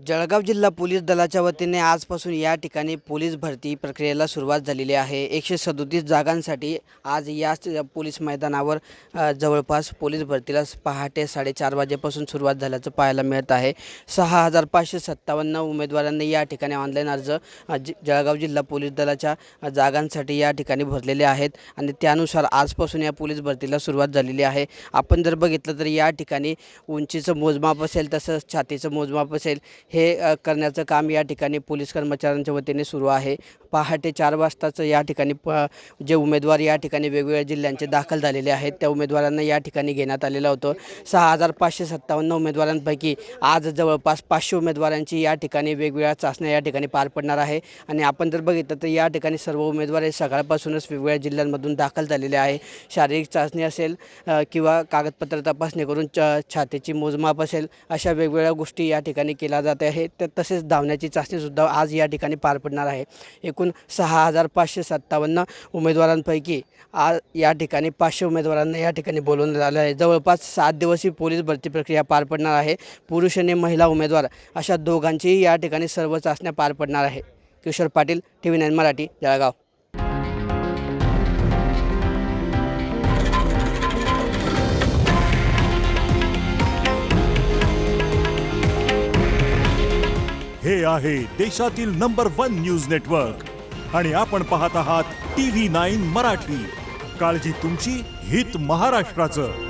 जळगाव जिल्हा पोलीस दलाच्या वतीने आजपासून या ठिकाणी पोलीस भरती प्रक्रियेला सुरुवात झालेली आहे। 137 जागांसाठी आज याच पोलीस मैदानावर जवळपास पोलीस भरतीला पहाटे 4:30 वाजेपासून सुरुवात झाल्याचं पाहायला मिळत आहे। 6557 उमेदवारांनी या ठिकाणी ऑनलाईन अर्ज जळगाव जिल्हा पोलीस दलाच्या जागांसाठी या ठिकाणी भरलेले आहेत आणि त्यानुसार आजपासून या पोलीस भरतीला सुरुवात झालेली आहे। आपण जर बघितलं तर या ठिकाणी उंचीचं मोजमाप असेल तसंच छातीचं मोजमाप असेल हे करण्याचं काम या ठिकाणी पोलीस कर्मचाऱ्यांच्या वतीने सुरू आहे। पहाटे 4 वाजताच या ठिकाणी जे उमेदवार या ठिकाणी वेगवेगळ्या जिल्ह्यांचे दाखल झालेले आहेत त्या उमेदवारांना या ठिकाणी घेण्यात आलेलं होतं। 6557 उमेदवारांपैकी आज जवळपास 500 उमेदवारांची या ठिकाणी वेगवेगळ्या चाचण्या या ठिकाणी पार पडणार आहे आणि आपण जर बघितलं तर या ठिकाणी सर्व उमेदवार हे सकाळपासूनच वेगवेगळ्या जिल्ह्यांमधून दाखल झालेले आहे। शारीरिक चाचणी असेल किंवा कागदपत्र तपासणी करून छातीची मोजमाप असेल अशा वेगवेगळ्या गोष्टी या ठिकाणी केल्या जात आहे। तसेच धावण्याची चाचणीसुद्धा आज या ठिकाणी पार पडणार आहे। एकूण 6557 उमेदवारांपैकी आज या ठिकाणी 500 उमेदवारांना या ठिकाणी बोलवण्यात आलं आहे। जवळपास 7 दिवसीय पोलीस भरती प्रक्रिया पार पडणार आहे। पुरुष आणि महिला उमेदवार अशा दोघांचीही या ठिकाणी सर्व चाचण्या पार पडणार आहे। किशोर पाटील, TV9 मराठी, जळगाव। हे आहे देशातील नंबर 1 न्यूज नेटवर्क आणि आपण पाहत आहात TV9 मराठी। काळजी तुमची, हित महाराष्ट्राचं।